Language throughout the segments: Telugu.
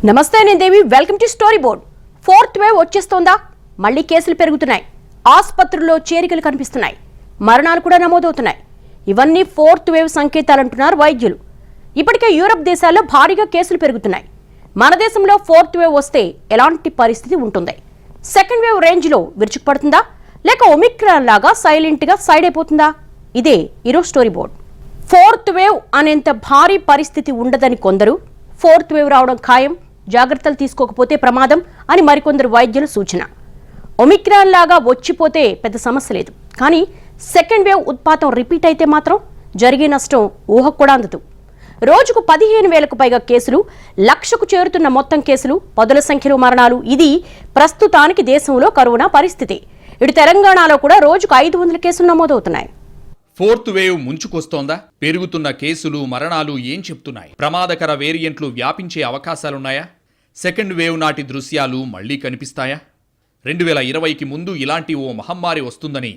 నమస్తే నేను Devi welcome to story board. Fourth wave వచ్చేస్తోందా? మళ్ళీ కేసులు పెరుగుతున్నాయి, ఆసుపత్రుల్లో చేరికలు కనిపిస్తున్నాయి, మరణాలు కూడా నమోదవుతున్నాయి. ఇవన్నీ ఫోర్త్ వేవ్ సంకేతాలంటున్నారు వైద్యులు. ఇప్పటికే యూరప్ దేశాల్లో భారీగా కేసులు పెరుగుతున్నాయి. మన దేశంలో ఫోర్త్ వేవ్ వస్తే ఎలాంటి పరిస్థితి ఉంటుంది? సెకండ్ వేవ్ రేంజ్లో విరుచుకుపడుతుందా లేక ఒమిక్రాన్ లాగా సైలెంట్గా సైడ్ అయిపోతుందా? ఇదే ఈరోజు స్టోరీ బోర్డ్. ఫోర్త్ వేవ్ అనేంత భారీ పరిస్థితి ఉండదని కొందరు, ఫోర్త్ వేవ్ రావడం ఖాయం, జాగ్రత్తలు తీసుకోకపోతే ప్రమాదం అని మరికొందరు వైద్యుల సూచన. ఒమిక్రాన్ లాగా వచ్చిపోతే పెద్ద సమస్య లేదు, కానీ సెకండ్ వేవ్ ఉత్పాతం రిపీట్ అయితే మాత్రం జరిగే నష్టం ఊహకు కూడా అందదు. రోజుకు 15,000కు పైగా కేసులు, లక్షకు చేరుతున్న మొత్తం కేసులు, పదుల సంఖ్యలో మరణాలు. ఇది ప్రస్తుతానికి దేశంలో కరోనా పరిస్థితి. ఇటు తెలంగాణలో కూడా రోజుకు 500 కేసులు నమోదవుతున్నాయి. ఫోర్త్ వేవ్ ముంచుకొస్తోందా? పెరుగుతున్న కేసులు, మరణాలు ఏం చెప్తున్నాయి? ప్రమాదకర వేరియంట్లు వ్యాపించే అవకాశాలున్నాయా? సెకండ్ వేవ్ నాటి దృశ్యాలు మళ్లీ కనిపిస్తాయా? 2020కి ముందు ఇలాంటి ఓ మహమ్మారి వస్తుందని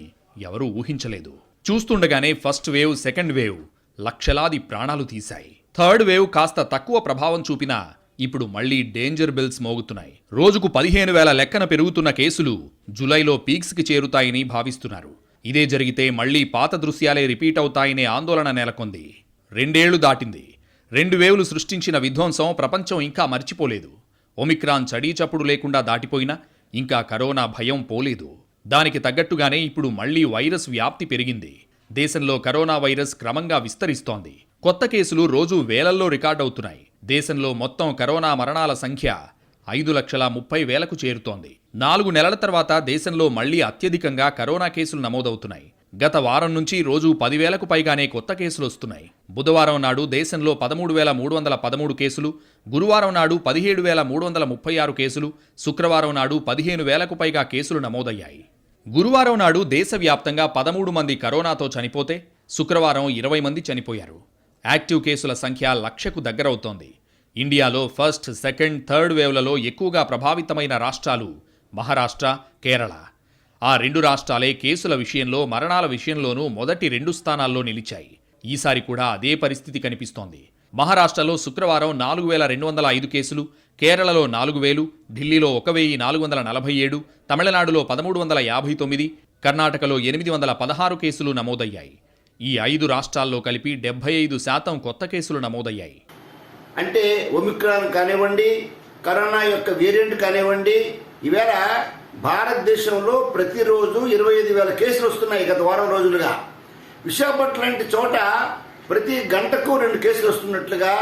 ఎవరూ ఊహించలేదు. చూస్తుండగానే ఫస్ట్ వేవ్, సెకండ్ వేవ్ లక్షలాది ప్రాణాలు తీశాయి. థర్డ్ వేవ్ కాస్త తక్కువ ప్రభావం చూపినా ఇప్పుడు మళ్లీ డేంజర్ బెల్స్ మోగుతున్నాయి. రోజుకు 15,000 లెక్కన పెరుగుతున్న కేసులు జులైలో పీక్స్కి చేరుతాయని భావిస్తున్నారు. ఇదే జరిగితే మళ్లీ పాత దృశ్యాలే రిపీట్ అవుతాయనే ఆందోళన నెలకొంది. 2 ఏళ్లు దాటింది. 2 వేవ్లు సృష్టించిన విధ్వంసం ప్రపంచం ఇంకా మర్చిపోలేదు. ఒమిక్రాన్ చడీచప్పుడు లేకుండా దాటిపోయినా ఇంకా కరోనా భయం పోలేదు. దానికి తగ్గట్టుగానే ఇప్పుడు మళ్లీ వైరస్ వ్యాప్తి పెరిగింది. దేశంలో కరోనా వైరస్ క్రమంగా విస్తరిస్తోంది. కొత్త కేసులు రోజు వేలల్లో రికార్డవుతున్నాయి. దేశంలో మొత్తం కరోనా మరణాల సంఖ్య 5,30,000కు చేరుతోంది. 4 నెలల తర్వాత దేశంలో మళ్లీ అత్యధికంగా కరోనా కేసులు నమోదవుతున్నాయి. గత వారం నుంచి రోజు 10,000కు పైగానే కొత్త కేసులు వస్తున్నాయి. బుధవారం నాడు దేశంలో 13,313 కేసులు, గురువారం నాడు 17,336 కేసులు, శుక్రవారం నాడు 15,000కు పైగా కేసులు నమోదయ్యాయి. గురువారం నాడు దేశవ్యాప్తంగా 13 మంది కరోనాతో చనిపోతే శుక్రవారం 20 మంది చనిపోయారు. యాక్టివ్ కేసుల సంఖ్య 1,00,000కు దగ్గరవుతోంది. ఇండియాలో ఫస్ట్, సెకండ్, థర్డ్ వేవ్లలో ఎక్కువగా ప్రభావితమైన రాష్ట్రాలు మహారాష్ట్ర, కేరళ. ఆ 2 రాష్ట్రాలే కేసుల విషయంలో, మరణాల విషయంలోనూ మొదటి 2 స్థానాల్లో నిలిచాయి. ఈసారి కూడా అదే పరిస్థితి కనిపిస్తోంది. మహారాష్ట్రలో శుక్రవారం 4,205 కేసులు, కేరళలో 4,000, ఢిల్లీలో 1,447, తమిళనాడులో 1,359, కర్ణాటకలో 816 కేసులు నమోదయ్యాయి. ఈ 5 రాష్ట్రాల్లో కలిపి 75% కొత్త కేసులు నమోదయ్యాయి. అంటే ఒమిక్రాన్ కానివ్వండి, కరోనా యొక్క వేరియంట్ కానివ్వండి, ఈవేళ భారతదేశంలో ప్రతిరోజు 25,000 కేసులు వస్తున్నాయి గత వారం రోజులుగా. విశాఖపట్నం లాంటి చోట ప్రతి గంటకు 2 కేసులు వస్తున్నట్లుగా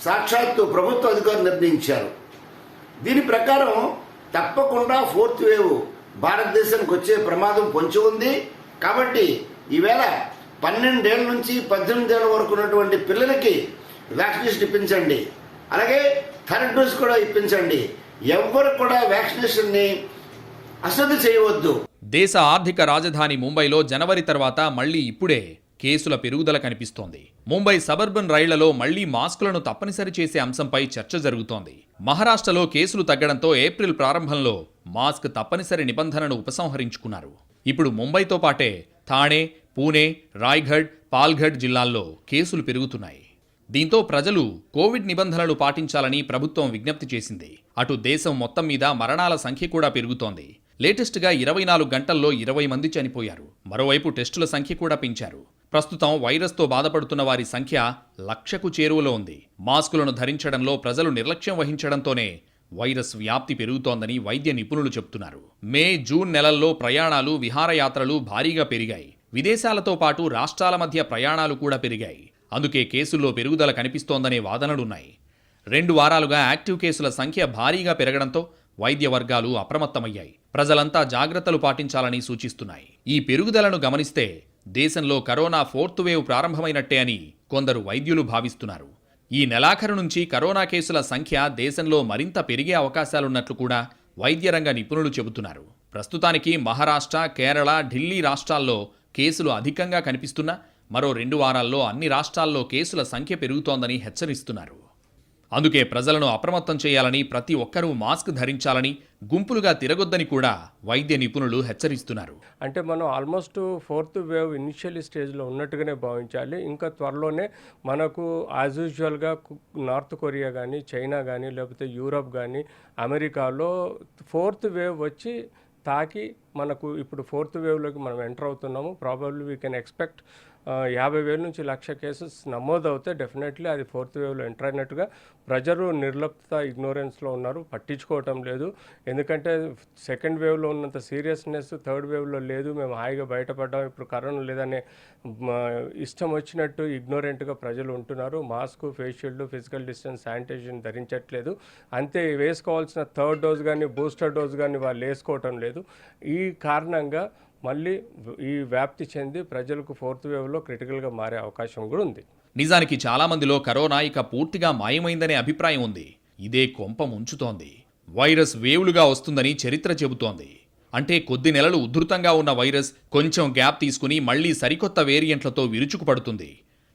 సాక్షాత్తు ప్రభుత్వ అధికారులు నిర్ణయించారు. దీని ప్రకారం తప్పకుండా ఫోర్త్ వేవ్ భారతదేశానికి వచ్చే ప్రమాదం పొంచి ఉంది. కాబట్టి ఈవేళ 12 ఏళ్ల నుంచి 18 ఏళ్ల వరకు ఉన్నటువంటి పిల్లలకి వ్యాక్సినేషన్ ఇప్పించండి. అలాగే థర్డ్ డోస్ కూడా ఇప్పించండి. ఎవ్వరు కూడా వ్యాక్సినేషన్ని అశ్రద్ధ చేయవద్దు. దేశ ఆర్థిక రాజధాని ముంబైలో జనవరి తర్వాత మళ్లీ ఇప్పుడే కేసుల పెరుగుదల కనిపిస్తోంది. ముంబై సబర్బన్ రైళ్లలో మళ్లీ మాస్కులను తప్పనిసరి చేసే అంశంపై చర్చ జరుగుతోంది. మహారాష్ట్రలో కేసులు తగ్గడంతో ఏప్రిల్ ప్రారంభంలో మాస్క్ తప్పనిసరి నిబంధనను ఉపసంహరించుకున్నారు. ఇప్పుడు ముంబైతో పాటే థాణే, పూణే, రాయ్గఢ్, పాల్ఘడ్ జిల్లాల్లో కేసులు పెరుగుతున్నాయి. దీంతో ప్రజలు కోవిడ్ నిబంధనలు పాటించాలని ప్రభుత్వం విజ్ఞప్తి చేసింది. అటు దేశం మొత్తం మీద మరణాల సంఖ్య కూడా పెరుగుతోంది. లేటెస్ట్గా 24 గంటల్లో 20 మంది చనిపోయారు. మరోవైపు టెస్టుల సంఖ్య కూడా పెంచారు. ప్రస్తుతం వైరస్తో బాధపడుతున్న వారి సంఖ్య 1,00,000కు చేరువలో ఉంది. మాస్కులను ధరించడంలో ప్రజలు నిర్లక్ష్యం వహించడంతోనే వైరస్ వ్యాప్తి పెరుగుతోందని వైద్య నిపుణులు చెబుతున్నారు. మే, జూన్ నెలల్లో ప్రయాణాలు, విహారయాత్రలు భారీగా పెరిగాయి. విదేశాలతో పాటు రాష్ట్రాల మధ్య ప్రయాణాలు కూడా పెరిగాయి. అందుకే కేసుల్లో పెరుగుదల కనిపిస్తోందనే వాదనలున్నాయి. 2 వారాలుగా యాక్టివ్ కేసుల సంఖ్య భారీగా పెరగడంతో వైద్య వర్గాలు అప్రమత్తమయ్యాయి. ప్రజలంతా జాగ్రత్తలు పాటించాలని సూచిస్తున్నాయి. ఈ పెరుగుదలను గమనిస్తే దేశంలో కరోనా ఫోర్త్ వేవ్ ప్రారంభమైనట్టే అని కొందరు వైద్యులు భావిస్తున్నారు. ఈ నెలాఖరు నుంచి కరోనా కేసుల సంఖ్య దేశంలో మరింత పెరిగే అవకాశాలున్నట్లు కూడా వైద్యరంగ నిపుణులు చెబుతున్నారు. ప్రస్తుతానికి మహారాష్ట్ర, కేరళ, ఢిల్లీ రాష్ట్రాల్లో కేసులు అధికంగా కనిపిస్తున్నా మరో 2 వారాల్లో అన్ని రాష్ట్రాల్లో కేసుల సంఖ్య పెరుగుతోందని హెచ్చరిస్తున్నారు. అందుకే ప్రజలను అప్రమత్తం చేయాలని, ప్రతి ఒక్కరూ మాస్క్ ధరించాలని, గుంపులుగా తిరగొద్దని కూడా వైద్య నిపుణులు హెచ్చరిస్తున్నారు. అంటే మనం ఆల్మోస్ట్ 4th వేవ్ ఇనిషియల్ స్టేజ్లో ఉన్నట్టుగానే భావించాలి. ఇంకా త్వరలోనే మనకు యాజ్ యూజువల్గా నార్త్ కొరియా కానీ, చైనా కానీ, లేకపోతే యూరప్ కానీ, అమెరికాలో 4th వేవ్ వచ్చి తాకి మనకు ఇప్పుడు 4th వేవ్లోకి మనం ఎంటర్ అవుతున్నాము. ప్రాబబ్లీ వీ కెన్ ఎక్స్పెక్ట్ 50,000 నుంచి 1,00,000 కేసెస్ నమోదవుతే డెఫినెట్లీ అది 4th వేవ్లో ఎంటర్ అయినట్టుగా. ప్రజలు నిర్లిప్త ఇగ్నోరెన్స్లో ఉన్నారు, పట్టించుకోవటం లేదు. ఎందుకంటే 2nd వేవ్లో ఉన్నంత సీరియస్నెస్ 3rd వేవ్లో లేదు. మేము హాయిగా బయటపడ్డాం, ఇప్పుడు కరోనా లేదనే ఇష్టం వచ్చినట్టు ఇగ్నోరెంట్గా ప్రజలు ఉంటున్నారు. Mask, face shield, physical distance, sanitization ధరించట్లేదు. అంతే, వేసుకోవాల్సిన 3rd డోస్ కానీ, బూస్టర్ డోస్ కానీ వాళ్ళు వేసుకోవటం లేదు. ఈ కారణంగా మళ్ళీ ఈ వ్యాప్తి చెంది ప్రజలకు 4th వేవ్లో క్రిటికల్గా మారే అవకాశం కూడా ఉంది. నిజానికి చాలా మందిలో కరోనా ఇక పూర్తిగా మాయమైందనే అభిప్రాయం ఉంది. ఇదే కొంప ముంచుతోంది. వైరస్ వేవులుగా వస్తుందని చరిత్ర చెబుతోంది. అంటే కొద్ది నెలలు ఉధృతంగా ఉన్న వైరస్ కొంచెం గ్యాప్ తీసుకుని మళ్లీ సరికొత్త వేరియంట్లతో విరుచుకుపడుతుంది.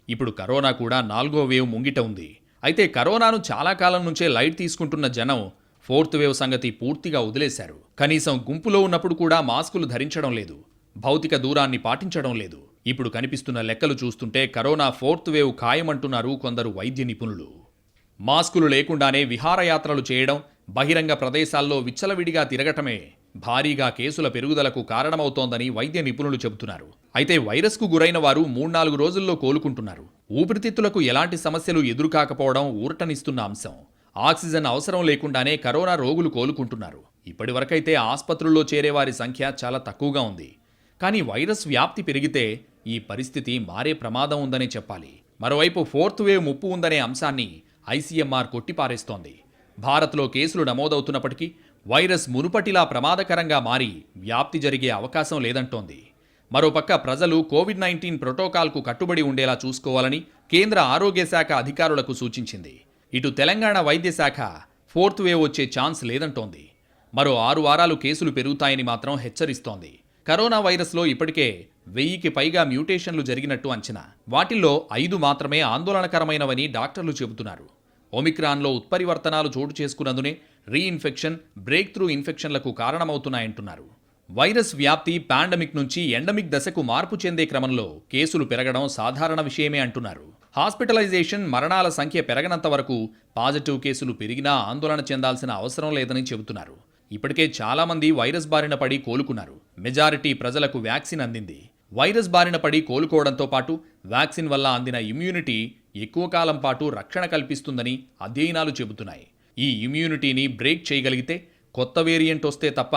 ఇప్పుడు కరోనా కూడా 4వ వేవ్ ముంగిట ఉంది. అయితే కరోనాను చాలా కాలం నుంచే లైట్ తీసుకుంటున్న జనం 4th వేవ్ సంగతి పూర్తిగా వదిలేశారు. కనీసం గుంపులో ఉన్నప్పుడు కూడా మాస్కులు ధరించడం లేదు, భౌతిక దూరాన్ని పాటించడం లేదు. ఇప్పుడు కనిపిస్తున్న లెక్కలు చూస్తుంటే కరోనా 4th వేవ్ ఖాయమంటున్నారు కొందరు వైద్య నిపుణులు. మాస్కులు లేకుండానే విహారయాత్రలు చేయడం, బహిరంగ ప్రదేశాల్లో విచ్చలవిడిగా తిరగటమే భారీగా కేసుల పెరుగుదలకు కారణమవుతోందని వైద్య నిపుణులు చెబుతున్నారు. అయితే వైరస్కు గురైన వారు 3-4 రోజుల్లో కోలుకుంటున్నారు. ఊపిరితిత్తులకు ఎలాంటి సమస్యలు ఎదురుకాకపోవడం ఊరటనిస్తున్న అంశం. ఆక్సిజన్ అవసరం లేకుండానే కరోనా రోగులు కోలుకుంటున్నారు. ఇప్పటివరకైతే ఆస్పత్రుల్లో చేరేవారి సంఖ్య చాలా తక్కువగా ఉంది. కానీ వైరస్ వ్యాప్తి పెరిగితే ఈ పరిస్థితి మారే ప్రమాదం ఉందనే చెప్పాలి. మరోవైపు 4th వేవ్ ముప్పు ఉందనే అంశాన్ని ఐసీఎంఆర్ కొట్టిపారేస్తోంది. భారత్లో కేసులు నమోదవుతున్నప్పటికీ వైరస్ మునుపటిలా ప్రమాదకరంగా మారి వ్యాప్తి జరిగే అవకాశం లేదంటోంది. మరోపక్క ప్రజలు కోవిడ్-19 ప్రోటోకాల్కు కట్టుబడి ఉండేలా చూసుకోవాలని కేంద్ర ఆరోగ్య శాఖ అధికారులకు సూచించింది. ఇటు తెలంగాణ వైద్య శాఖ 4th వేవ్ వచ్చే ఛాన్స్ లేదంటోంది. మరో 6 వారాలు కేసులు పెరుగుతాయని మాత్రం హెచ్చరిస్తోంది. కరోనా వైరస్లో ఇప్పటికే 1000కి పైగా మ్యూటేషన్లు జరిగినట్టు అంచనా. వాటిల్లో 5 మాత్రమే ఆందోళనకరమైనవని డాక్టర్లు చెబుతున్నారు. ఒమిక్రాన్లో ఉత్పరివర్తనాలు చోటు చేసుకున్నందునే రీఇన్ఫెక్షన్, బ్రేక్ త్రూ ఇన్ఫెక్షన్లకు కారణమవుతున్నాయంటున్నారు. వైరస్ వ్యాప్తి పాండమిక్ నుంచి ఎండమిక్ దశకు మార్పు చెందే క్రమంలో కేసులు పెరగడం సాధారణ విషయమే అంటున్నారు. హాస్పిటలైజేషన్, మరణాల సంఖ్య పెరగనంత వరకు పాజిటివ్ కేసులు పెరిగినా ఆందోళన చెందాల్సిన అవసరం లేదని చెబుతున్నారు. ఇప్పటికే చాలామంది వైరస్ బారిన పడి కోలుకున్నారు. మెజారిటీ ప్రజలకు వ్యాక్సిన్ అందింది. వైరస్ బారిన పడి కోలుకోవడంతో పాటు వ్యాక్సిన్ వల్ల అందిన ఇమ్యూనిటీ ఎక్కువ కాలం పాటు రక్షణ కల్పిస్తుందని అధ్యయనాలు చెబుతున్నాయి. ఈ ఇమ్యూనిటీని బ్రేక్ చేయగలిగితే కొత్త వేరియంట్ వస్తే తప్ప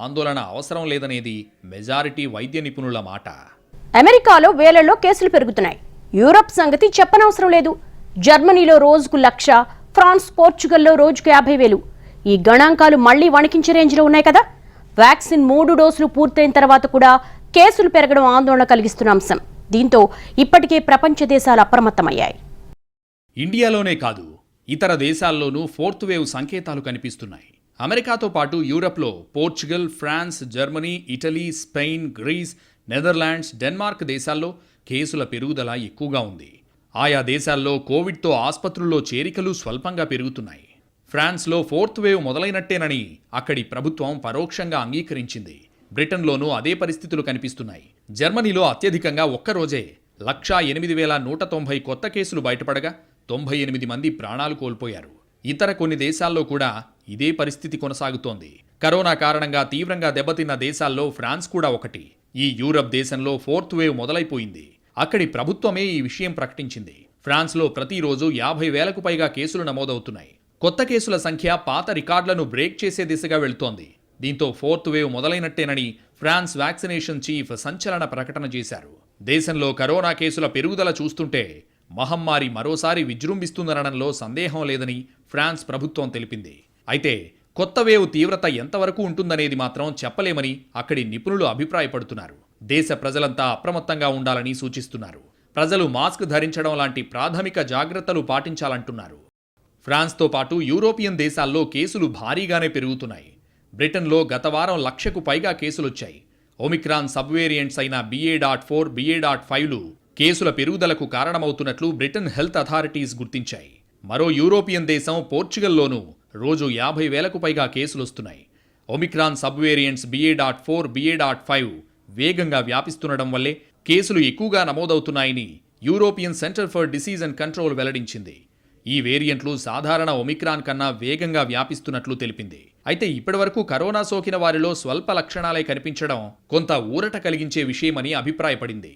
ఆందోళన అవసరం లేదనేది మెజారిటీ వైద్య నిపుణుల మాట. అమెరికాలో వేలల్లో కేసులు పెరుగుతున్నాయి. యూరప్ సంగతి చెప్పనవసరం లేదు. జర్మనీలో రోజుకు 1,00,000, ఫ్రాన్స్, పోర్చుగల్లో రోజుకు 50,000. ఈ గణాంకాలు మళ్లీ వణికించే రేంజ్లో ఉన్నాయి కదా. వ్యాక్సిన్ 3 డోసులు పూర్తయిన తర్వాత కూడా కేసులు పెరగడం ఆందోళన కలిగిస్తున్న అంశం. దీంతో ఇప్పటికే ప్రపంచ దేశాలు అప్రమత్తమయ్యాయి. ఇండియాలోనే కాదు, ఇతర దేశాల్లోనూ 4th వేవ్ సంకేతాలు కనిపిస్తున్నాయి. అమెరికాతో పాటు యూరప్లో Portugal, France, Germany, Italy, Spain, Greece, Netherlands, Denmark దేశాల్లో కేసుల పెరుగుదల ఎక్కువగా ఉంది. ఆయా దేశాల్లో కోవిడ్తో ఆస్పత్రుల్లో చేరికలు స్వల్పంగా పెరుగుతున్నాయి. ఫ్రాన్స్లో 4th వేవ్ మొదలైనట్టేనని అక్కడి ప్రభుత్వం పరోక్షంగా అంగీకరించింది. బ్రిటన్లోనూ అదే పరిస్థితులు కనిపిస్తున్నాయి. జర్మనీలో అత్యధికంగా ఒక్కరోజే 1,08,190 కొత్త కేసులు బయటపడగా 98 మంది ప్రాణాలు కోల్పోయారు. ఇతర కొన్ని దేశాల్లో కూడా ఇదే పరిస్థితి కొనసాగుతోంది. కరోనా కారణంగా తీవ్రంగా దెబ్బతిన్న దేశాల్లో ఫ్రాన్స్ కూడా ఒకటి. ఈ యూరప్ దేశంలో 4th వేవ్ మొదలైపోయింది. అక్కడి ప్రభుత్వమే ఈ విషయం ప్రకటించింది. ఫ్రాన్స్లో ప్రతిరోజు 50,000కు పైగా కేసులు నమోదవుతున్నాయి. కొత్త కేసుల సంఖ్య పాత రికార్డులను బ్రేక్ చేసే దిశగా వెళ్తోంది. దీంతో 4th వేవ్ మొదలైనట్టేనని ఫ్రాన్స్ వ్యాక్సినేషన్ చీఫ్ సంచలన ప్రకటన చేశారు. దేశంలో కరోనా కేసుల పెరుగుదల చూస్తుంటే మహమ్మారి మరోసారి విజృంభిస్తుందనడంలో సందేహం లేదని ఫ్రాన్స్ ప్రభుత్వం తెలిపింది. అయితే కొత్త వేవ్ తీవ్రత ఎంతవరకు ఉంటుందనేది మాత్రం చెప్పలేమని అక్కడి నిపుణులు అభిప్రాయపడుతున్నారు. దేశ ప్రజలంతా అప్రమత్తంగా ఉండాలని సూచిస్తున్నారు. ప్రజలు మాస్క్ ధరించడం లాంటి ప్రాథమిక జాగ్రత్తలు పాటించాలంటున్నారు. ఫ్రాన్స్తో పాటు యూరోపియన్ దేశాల్లో కేసులు భారీగానే పెరుగుతున్నాయి. బ్రిటన్లో గత వారం 1,00,000కు పైగా కేసులొచ్చాయి. ఒమిక్రాన్ సబ్ వేరియంట్స్ అయిన BA.4, BA.5లు కేసుల పెరుగుదలకు కారణమవుతున్నట్లు బ్రిటన్ హెల్త్ అథారిటీస్ గుర్తించాయి. మరో యూరోపియన్ దేశం పోర్చుగల్లోనూ రోజు 50,000కు పైగా కేసులొస్తున్నాయి. Omicron sub variants BA.4, BA.5 వేగంగా వ్యాపిస్తుండడం వల్లే కేసులు ఎక్కువగా నమోదవుతున్నాయని European centre for disease and control వెల్లడించింది. ఈ వేరియంట్లు సాధారణ ఒమిక్రాన్ కన్నా వేగంగా వ్యాపిస్తున్నట్లు తెలిపింది. అయితే ఇప్పటివరకు కరోనా సోకిన వారిలో స్వల్ప లక్షణాలే కనిపించడం కొంత ఊరట కలిగించే విషయమని అభిప్రాయపడింది.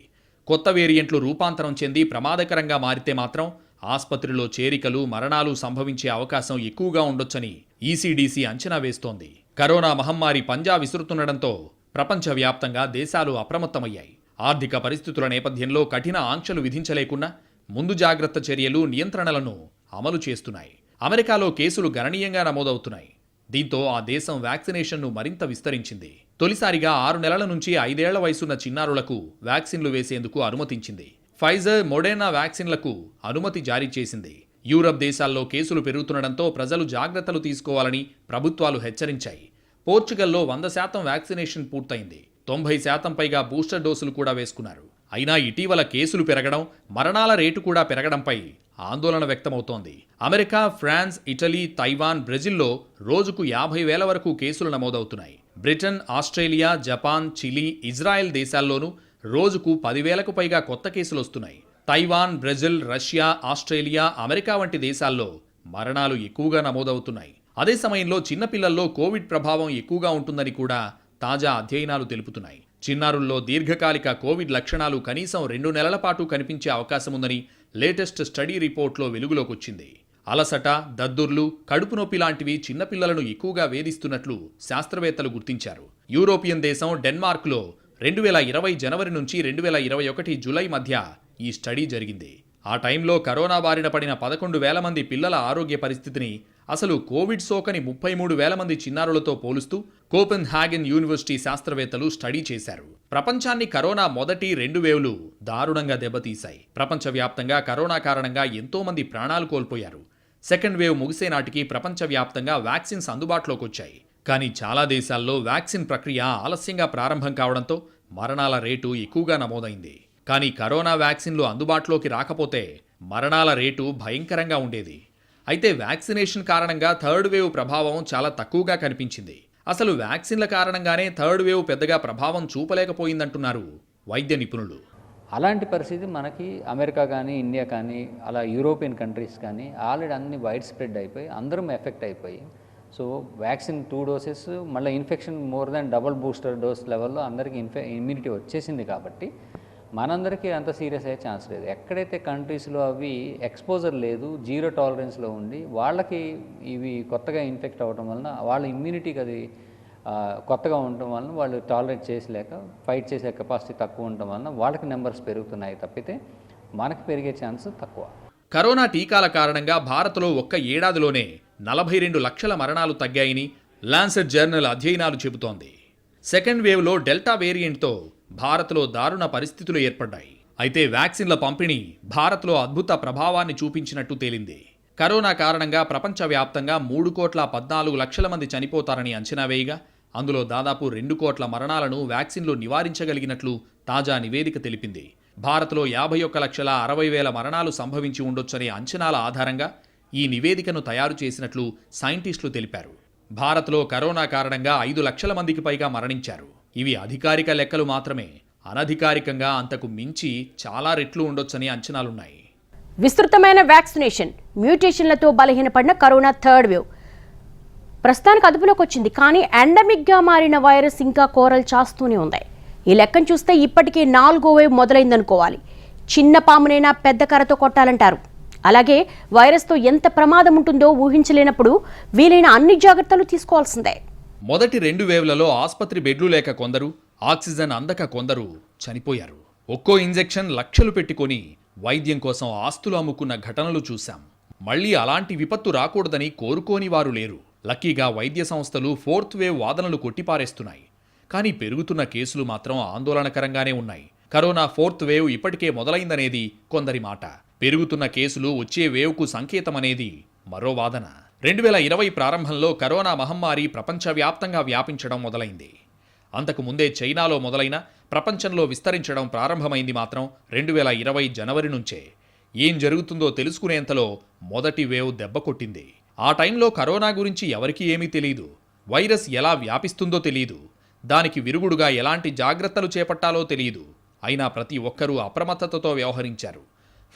కొత్త వేరియంట్లు రూపాంతరం చెంది ప్రమాదకరంగా మారితే మాత్రం ఆస్పత్రిలో చేరికలు, మరణాలు సంభవించే అవకాశం ఎక్కువగా ఉండొచ్చని ECDC అంచనా వేస్తోంది. కరోనా మహమ్మారి పంజా విసురుతుండటంతో ప్రపంచవ్యాప్తంగా దేశాలు అప్రమత్తమయ్యాయి. ఆర్థిక పరిస్థితుల నేపథ్యంలో కఠిన ఆంక్షలు విధించలేకున్నా ముందు జాగ్రత్త చర్యలు, నియంత్రణలను అమలు చేస్తున్నాయి. అమెరికాలో కేసులు గణనీయంగా నమోదవుతున్నాయి. దీంతో ఆ దేశం వ్యాక్సినేషన్ను మరింత విస్తరించింది. తొలిసారిగా 6 నెలల నుంచి 5 ఏళ్ల వయసున్న చిన్నారులకు వ్యాక్సిన్లు వేసేందుకు అనుమతించింది. ఫైజర్, మోడెర్నా వ్యాక్సిన్లకు అనుమతి జారీ చేసింది. యూరప్ దేశాల్లో కేసులు పెరుగుతుండటంతో ప్రజలు జాగ్రత్తలు తీసుకోవాలని ప్రభుత్వాలు హెచ్చరించాయి. పోర్చుగల్లో 100% వ్యాక్సినేషన్ పూర్తయింది. 90% పైగా బూస్టర్ డోసులు కూడా వేసుకున్నారు. అయినా ఇటీవల కేసులు పెరగడం, మరణాల రేటు కూడా పెరగడంపై ఆందోళన వ్యక్తమవుతోంది. అమెరికా, ఫ్రాన్స్, ఇటలీ, తైవాన్, బ్రెజిల్లో రోజుకు 50,000 వరకు కేసులు నమోదవుతున్నాయి. Britain, Australia, Japan, Chile, Israel దేశాల్లోనూ రోజుకు 10,000కు పైగా కొత్త కేసులు వస్తున్నాయి. Taiwan, Brazil, Russia, Australia, America వంటి దేశాల్లో మరణాలు ఎక్కువగా నమోదవుతున్నాయి. అదే సమయంలో చిన్నపిల్లల్లో కోవిడ్ ప్రభావం ఎక్కువగా ఉంటుందని కూడా తాజా అధ్యయనాలు తెలుపుతున్నాయి. చిన్నారుల్లో దీర్ఘకాలిక కోవిడ్ లక్షణాలు కనీసం 2 నెలల పాటు కనిపించే అవకాశముందని లేటెస్ట్ స్టడీ రిపోర్ట్లో వెలుగులోకొచ్చింది. అలసట, దద్దుర్లు, కడుపు నొప్పి లాంటివి చిన్నపిల్లలను ఎక్కువగా వేధిస్తున్నట్లు శాస్త్రవేత్తలు గుర్తించారు. యూరోపియన్ దేశం డెన్మార్క్లో 2020 జనవరి నుంచి 2021 జూలై మధ్య ఈ స్టడీ జరిగింది. ఆ టైంలో కరోనా బారిన పడిన 11,000 మంది పిల్లల ఆరోగ్య పరిస్థితిని అసలు కోవిడ్ సోకని 33,000 మంది చిన్నారులతో పోలుస్తూ కోపెన్ హాగెన్ యూనివర్సిటీ శాస్త్రవేత్తలు స్టడీ చేశారు. ప్రపంచాన్ని కరోనా మొదటి 2 వేవ్లు దారుణంగా దెబ్బతీశాయి. ప్రపంచవ్యాప్తంగా కరోనా కారణంగా ఎంతో మంది ప్రాణాలు కోల్పోయారు. సెకండ్ వేవ్ ముగిసే నాటికి ప్రపంచవ్యాప్తంగా వ్యాక్సిన్స్ అందుబాటులోకి వచ్చాయి. కానీ చాలా దేశాల్లో వ్యాక్సిన్ ప్రక్రియ ఆలస్యంగా ప్రారంభం కావడంతో మరణాల రేటు ఎక్కువగా నమోదైంది. కానీ కరోనా వ్యాక్సిన్లు అందుబాటులోకి రాకపోతే మరణాల రేటు భయంకరంగా ఉండేది. అయితే వ్యాక్సినేషన్ కారణంగా థర్డ్ వేవ్ ప్రభావం చాలా తక్కువగా కనిపించింది. అసలు వ్యాక్సిన్ల కారణంగానే థర్డ్ వేవ్ పెద్దగా ప్రభావం చూపలేకపోయిందంటున్నారు వైద్య నిపుణులు. అలాంటి పరిస్థితి మనకి అమెరికా కానీ, ఇండియా కానీ, అలా యూరోపియన్ కంట్రీస్ కానీ ఆల్రెడీ అన్ని వైడ్ స్ప్రెడ్ అయిపోయి అందరం ఎఫెక్ట్ అయిపోయి, సో వ్యాక్సిన్ 2 డోసెస్ మళ్ళీ infection more than double booster dose లెవెల్లో అందరికీ ఇమ్యూనిటీ వచ్చేసింది కాబట్టి మనందరికీ అంత సీరియస్ అయ్యే ఛాన్స్ లేదు. ఎక్కడైతే కంట్రీస్లో అవి ఎక్స్పోజర్ లేదు, జీరో టాలరెన్స్లో ఉండి వాళ్ళకి ఇవి కొత్తగా ఇన్ఫెక్ట్ అవ్వడం వలన వాళ్ళ ఇమ్యూనిటీకి అది కొత్తగా ఉండటం వలన వాళ్ళు టాలరేట్ చేసలేక ఫైట్ చేసే కెపాసిటీ తక్కువ ఉండటం వలన వాళ్ళకి నెంబర్స్ పెరుగుతున్నాయి తప్పితే మనకి పెరిగే ఛాన్స్ తక్కువ. కరోనా టీకాల కారణంగా భారత్లో ఒక్క ఏడాదిలోనే 42 లక్షల మరణాలు తగ్గాయని లాన్సెట్ జర్నల్ అధ్యయనాలు చెబుతోంది. సెకండ్ వేవ్లో డెల్టా వేరియంట్తో భారత్లో దారుణ పరిస్థితులు ఏర్పడ్డాయి. అయితే వ్యాక్సిన్ల పంపిణీ భారత్లో అద్భుత ప్రభావాన్ని చూపించినట్టు తేలింది. కరోనా కారణంగా ప్రపంచవ్యాప్తంగా 3,14,00,000 మంది చనిపోతారని అంచనా వేయగా అందులో దాదాపు 2 కోట్ల మరణాలను వ్యాక్సిన్లు నివారించగలిగినట్లు తాజా నివేదిక తెలిపింది. భారత్లో 51,60,000 మరణాలు సంభవించి ఉండొచ్చనే అంచనాల ఆధారంగా ఈ నివేదికను తయారు చేసినట్లు సైంటిస్టులు తెలిపారు. భారత్లో కరోనా కారణంగా 5 లక్షల మందికి పైగా మరణించారు. ఇవి అధికారిక లెక్కలు మాత్రమే. అనధికారికంగా అంతకు మించి చాలా రెట్లు ఉండొచ్చని అంచనాలున్నాయి. విస్తృతమైన వ్యాక్సినేషన్, మ్యూటేషన్లతో బలహీనపడిన కరోనా థర్డ్ వేవ్ ప్రస్తుతానికి అదుపులోకి వచ్చింది. కానీ ఎండమిక్గా మారిన వైరస్ ఇంకా కోరలు చాస్తూనే ఉంది. ఈ లెక్కను చూస్తే ఇప్పటికే 4వ వేవ్ మొదలైందనుకోవాలి. చిన్న పామునైనా పెద్ద కర్రతో కొట్టాలంటారు. అలాగే వైరస్తో ఎంత ప్రమాదం ఉంటుందో ఊహించలేనప్పుడు వీలైన అన్ని జాగ్రత్తలు తీసుకోవాల్సిందే. మొదటి 2 వేవ్లలో ఆస్పత్రి బెడ్లు లేక కొందరు, ఆక్సిజన్ అందక కొందరు చనిపోయారు. ఒక్కో ఇంజెక్షన్ లక్షలు పెట్టుకొని వైద్యం కోసం ఆస్తులు అమ్ముకున్న ఘటనలు చూశాం. మళ్లీ అలాంటి విపత్తు రాకూడదని కోరుకోని వారు లేరు. లక్కీగా వైద్య సంస్థలు 4th వేవ్ వాదనలు కొట్టిపారేస్తున్నాయి. కానీ పెరుగుతున్న కేసులు మాత్రం ఆందోళనకరంగానే ఉన్నాయి. కరోనా 4th వేవ్ ఇప్పటికే మొదలైందనేది కొందరి మాట. పెరుగుతున్న కేసులు వచ్చే వేవ్కు సంకేతమనేది మరో వాదన. 2020 ప్రారంభంలో కరోనా మహమ్మారి ప్రపంచవ్యాప్తంగా వ్యాపించడం మొదలైంది. అంతకు ముందే చైనాలో మొదలైన ప్రపంచంలో విస్తరించడం ప్రారంభమైంది మాత్రం 2020 జనవరి నుంచే. ఏం జరుగుతుందో తెలుసుకునేంతలో మొదటి వేవ్ దెబ్బ కొట్టింది. ఆ టైంలో కరోనా గురించి ఎవరికీ ఏమీ తెలియదు. వైరస్ ఎలా వ్యాపిస్తుందో తెలియదు. దానికి విరుగుడుగా ఎలాంటి జాగ్రత్తలు చేపట్టాలో తెలియదు. అయినా ప్రతి ఒక్కరూ అప్రమత్తతతో వ్యవహరించారు.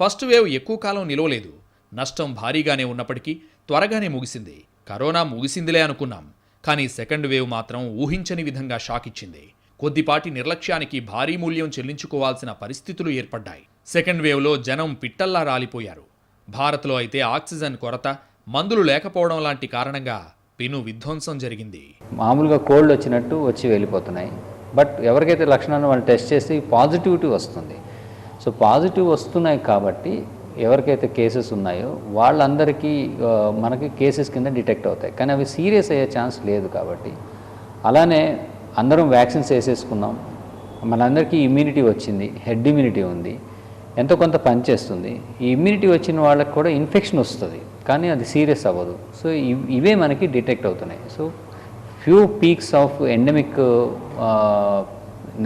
ఫస్ట్ వేవ్ ఎక్కువ కాలం నిలవలేదు. నష్టం భారీగానే ఉన్నప్పటికీ త్వరగానే ముగిసింది. కరోనా ముగిసిందిలే అనుకున్నాం. కానీ సెకండ్ వేవ్ మాత్రం ఊహించని విధంగా షాక్ ఇచ్చింది. కొద్దిపాటి నిర్లక్ష్యానికి భారీ మూల్యం చెల్లించుకోవాల్సిన పరిస్థితులు ఏర్పడ్డాయి. సెకండ్ వేవ్లో జనం పిట్టల్లా రాలిపోయారు. భారత్లో అయితే ఆక్సిజన్ కొరత, మందులు లేకపోవడం లాంటి కారణంగా పెను విధ్వంసం జరిగింది. మామూలుగా కోల్డ్ వచ్చినట్టు వచ్చి వెళ్ళిపోతున్నాయి. బట్ ఎవరికైతే లక్షణాలను వాళ్ళు టెస్ట్ చేసి పాజిటివిటీ వస్తుంది. సో పాజిటివ్ వస్తున్నాయి కాబట్టి ఎవరికైతే కేసెస్ ఉన్నాయో వాళ్ళందరికీ మనకి కేసెస్ కింద డిటెక్ట్ అవుతాయి. కానీ అవి సీరియస్ అయ్యే ఛాన్స్ లేదు. కాబట్టి అలానే అందరం వ్యాక్సిన్స్ వేసేసుకున్నాం, మనందరికీ ఇమ్యూనిటీ వచ్చింది, హెడ్ ఇమ్యూనిటీ ఉంది, ఎంతో కొంత పనిచేస్తుంది. ఈ ఇమ్యూనిటీ వచ్చిన వాళ్ళకి కూడా ఇన్ఫెక్షన్ వస్తుంది, కానీ అది సీరియస్ అవ్వదు. సో ఇవే మనకి డిటెక్ట్ అవుతున్నాయి. So few peaks of endemic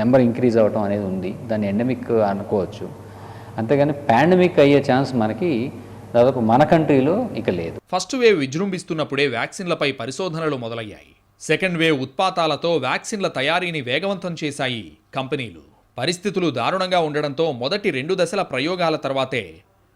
number increase అవ్వటం అనేది ఉంది. దాన్ని ఎండమిక్ అనుకోవచ్చు. అంతేగాని పాండమిక్ అయ్యే ఛాన్స్ మనకి దాదాపు మన కంట్రీలో ఇక లేదు. ఫస్ట్ వేవ్ విజృంభిస్తున్నప్పుడే వ్యాక్సిన్లపై పరిశోధనలు మొదలయ్యాయి. సెకండ్ వేవ్ ఉత్పాతాలతో వ్యాక్సిన్ల తయారీని వేగవంతం చేశాయి కంపెనీలు. పరిస్థితులు దారుణంగా ఉండడంతో మొదటి 2 దశల ప్రయోగాల తర్వాతే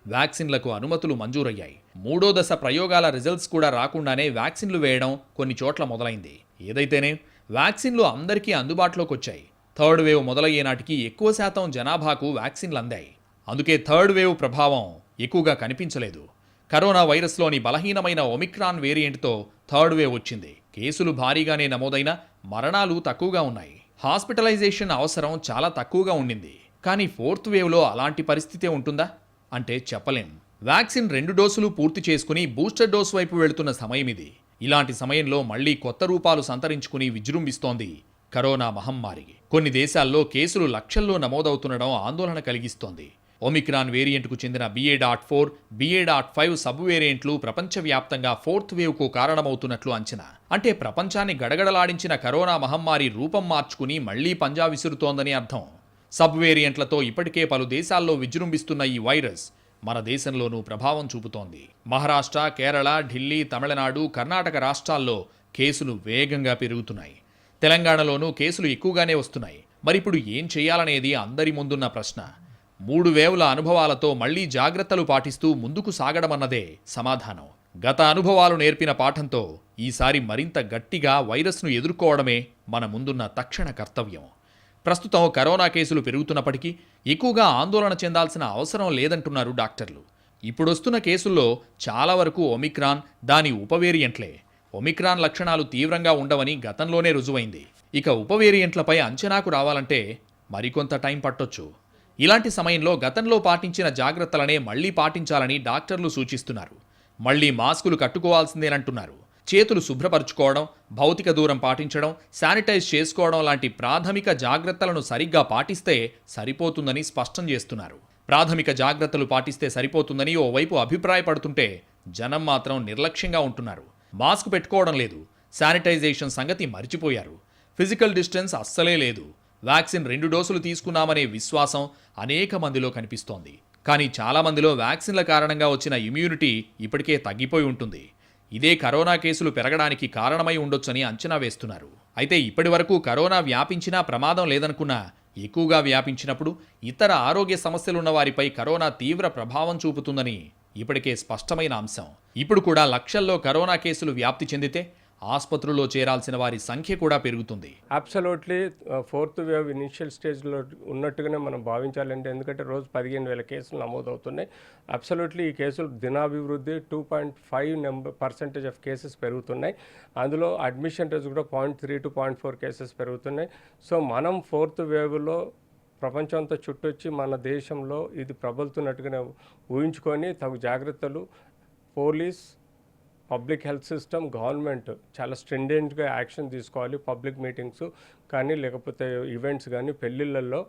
వ్యాక్సిన్లకు అనుమతులు మంజూరయ్యాయి. 3వ దశ ప్రయోగాల రిజల్ట్స్ కూడా రాకుండానే వ్యాక్సిన్లు వేయడం కొన్ని చోట్ల మొదలైంది. ఏదైతేనే వ్యాక్సిన్లు అందరికీ అందుబాటులోకి వచ్చాయి. థర్డ్ వేవ్ మొదలయ్యే నాటికి ఎక్కువ శాతం జనాభాకు వ్యాక్సిన్లు అందాయి. అందుకే థర్డ్ వేవ్ ప్రభావం ఎక్కువగా కనిపించలేదు. కరోనా వైరస్లోని బలహీనమైన ఒమిక్రాన్ వేరియంట్తో థర్డ్ వేవ్ వచ్చింది. కేసులు భారీగానే నమోదైన మరణాలు తక్కువగా ఉన్నాయి. హాస్పిటలైజేషన్ అవసరం చాలా తక్కువగా ఉండింది. కానీ ఫోర్త్ వేవ్లో అలాంటి పరిస్థితే ఉంటుందా అంటే చెప్పలేం. వ్యాక్సిన్ 2 డోసులు పూర్తి చేసుకుని బూస్టర్ డోస్ వైపు వెళుతున్న సమయం ఇది. ఇలాంటి సమయంలో మళ్లీ కొత్త రూపాలు సంతరించుకుని విజృంభిస్తోంది కరోనా మహమ్మారి. కొన్ని దేశాల్లో కేసులు లక్షల్లో నమోదవుతుండడం ఆందోళన కలిగిస్తోంది. ఒమిక్రాన్ వేరియంట్కు చెందిన BA.4, BA.5 సబ్ వేరియంట్లు ప్రపంచవ్యాప్తంగా ఫోర్త్ వేవ్కు కారణమవుతున్నట్లు అంచనా. అంటే ప్రపంచాన్ని గడగడలాడించిన కరోనా మహమ్మారి రూపం మార్చుకుని మళ్లీ పంజా విసురుతోందని అర్థం. సబ్ వేరియంట్లతో ఇప్పటికే పలు దేశాల్లో విజృంభిస్తున్న ఈ వైరస్ మన దేశంలోనూ ప్రభావం చూపుతోంది. మహారాష్ట్ర, కేరళ, ఢిల్లీ, తమిళనాడు, కర్ణాటక రాష్ట్రాల్లో కేసులు వేగంగా పెరుగుతున్నాయి. తెలంగాణలోనూ కేసులు ఎక్కువగానే వస్తున్నాయి. మరిప్పుడు ఏం చేయాలనేది అందరి ముందున్న ప్రశ్న. 3 వేవ్ల అనుభవాలతో మళ్లీ జాగ్రత్తలు పాటిస్తూ ముందుకు సాగడమన్నదే సమాధానం. గత అనుభవాలు నేర్పిన పాఠంతో ఈసారి మరింత గట్టిగా వైరస్ను ఎదుర్కోవడమే మన ముందున్న తక్షణ కర్తవ్యం. ప్రస్తుతం కరోనా కేసులు పెరుగుతున్నప్పటికీ ఎక్కువగా ఆందోళన చెందాల్సిన అవసరం లేదంటున్నారు డాక్టర్లు. ఇప్పుడొస్తున్న కేసుల్లో చాలా వరకు ఒమిక్రాన్, దాని ఉపవేరియంట్లే. ఒమిక్రాన్ లక్షణాలు తీవ్రంగా ఉండవని గతంలోనే రుజువైంది. ఇక ఉపవేరియంట్లపై అంచనాకు రావాలంటే మరికొంత టైం పట్టొచ్చు. ఇలాంటి సమయంలో గతంలో పాటించిన జాగ్రత్తలనే మళ్లీ పాటించాలని డాక్టర్లు సూచిస్తున్నారు. మళ్లీ మాస్కులు కట్టుకోవాల్సిందేనంటున్నారు. చేతులు శుభ్రపరచుకోవడం, భౌతిక దూరం పాటించడం, శానిటైజ్ చేసుకోవడం లాంటి ప్రాథమిక జాగ్రత్తలను సరిగ్గా పాటిస్తే సరిపోతుందని స్పష్టం చేస్తున్నారు. ప్రాథమిక జాగ్రత్తలు పాటిస్తే సరిపోతుందని ఓవైపు అభిప్రాయపడుతుంటే జనం మాత్రం నిర్లక్ష్యంగా ఉంటున్నారు. మాస్క్ పెట్టుకోవడం లేదు, శానిటైజేషన్ సంగతి మర్చిపోయారు, ఫిజికల్ డిస్టెన్స్ అస్సలే లేదు. వ్యాక్సిన్ 2 డోసులు తీసుకున్నామనే విశ్వాసం అనేక మందిలో కనిపిస్తోంది. కానీ చాలా మందిలో వ్యాక్సిన్ల కారణంగా వచ్చిన ఇమ్యూనిటీ ఇప్పటికే తగ్గిపోయి ఉంటుంది. ఇదే కరోనా కేసులు పెరగడానికి కారణమై ఉండొచ్చని అంచనా వేస్తున్నారు. అయితే ఇప్పటి వరకు కరోనా వ్యాపించినా ప్రమాదం లేదనుకున్నా ఎక్కువగా వ్యాపించినప్పుడు ఇతర ఆరోగ్య సమస్యలున్న వారిపై కరోనా తీవ్ర ప్రభావం చూపుతుందని ఇప్పటికే స్పష్టమైన అంశం. ఇప్పుడు కూడా లక్షల్లో కరోనా కేసులు వ్యాప్తి చెందితే ఆసుపత్రుల్లో చేరాల్సిన వారి సంఖ్య కూడా పెరుగుతుంది. అబ్సల్యూట్లీ ఫోర్త్ వేవ్ ఇనిషియల్ స్టేజ్లో ఉన్నట్టుగానే మనం భావించాలంటే, ఎందుకంటే రోజు 15,000 కేసులు నమోదవుతున్నాయి. అబ్సల్యూట్లీ ఈ కేసులు దినాభివృద్ధి 2.5% ఆఫ్ కేసెస్ పెరుగుతున్నాయి. అందులో అడ్మిషన్ రేట్స్ కూడా 0.3 to 0.4 కేసెస్ పెరుగుతున్నాయి. సో మనం ఫోర్త్ వేవ్లో ప్రపంచం అంతా చుట్టొచ్చి మన దేశంలో ఇది ప్రబలుతున్నట్టుగానే ఊహించుకొని తగు జాగ్రత్తలు police, public health system, government చాలా స్ట్రిండెంట్గా యాక్షన్ తీసుకోవాలి. పబ్లిక్ మీటింగ్స్ కానీ లేకపోతే ఈవెంట్స్ కానీ పెళ్లిళ్ళల్లో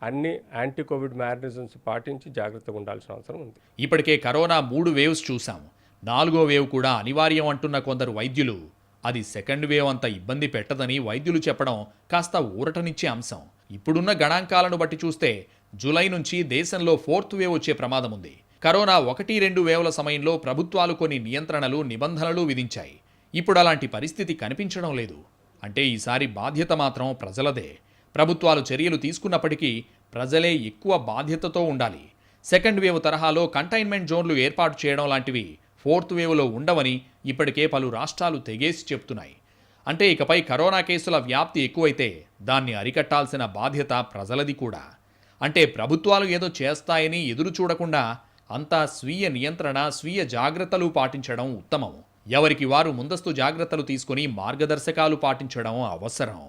అన్ని యాంటీ కోవిడ్ మేనరిజమ్స్ పాటించి జాగ్రత్తగా ఉండాల్సిన అవసరం ఉంది. ఇప్పటికే కరోనా 3 వేవ్స్ చూసాం. 4వ వేవ్ కూడా అనివార్యం అంటున్న కొందరు వైద్యులు అది సెకండ్ వేవ్ అంత ఇబ్బంది పెట్టదని వైద్యులు చెప్పడం కాస్త ఊరటనిచ్చే అంశం. ఇప్పుడున్న గణాంకాలను బట్టి చూస్తే జూలై నుంచి దేశంలో ఫోర్త్ వేవ్ వచ్చే ప్రమాదం ఉంది. కరోనా 1-2 వేవ్ల సమయంలో ప్రభుత్వాలు కొన్ని నియంత్రణలు నిబంధనలు విధించాయి. ఇప్పుడు అలాంటి పరిస్థితి కనిపించడం లేదు. అంటే ఈసారి బాధ్యత మాత్రం ప్రజలదే. ప్రభుత్వాలు చర్యలు తీసుకున్నప్పటికీ ప్రజలే ఎక్కువ బాధ్యతతో ఉండాలి. సెకండ్ వేవ్ తరహాలో కంటైన్మెంట్ జోన్లు ఏర్పాటు చేయడం లాంటివి ఫోర్త్ వేవ్లో ఉండవని ఇప్పటికే పలు రాష్ట్రాలు తెగేసి చెప్తున్నాయి. అంటే ఇకపై కరోనా కేసుల వ్యాప్తి ఎక్కువైతే దాన్ని అరికట్టాల్సిన బాధ్యత ప్రజలది కూడా. అంటే ప్రభుత్వాలు ఏదో చేస్తాయని ఎదురు చూడకుండా అంతా స్వీయ నియంత్రణ, స్వీయ జాగ్రత్తలు పాటించడం ఉత్తమం. ఎవరికి వారు ముందస్తు జాగ్రత్తలు తీసుకుని మార్గదర్శకాలు పాటించడం అవసరం.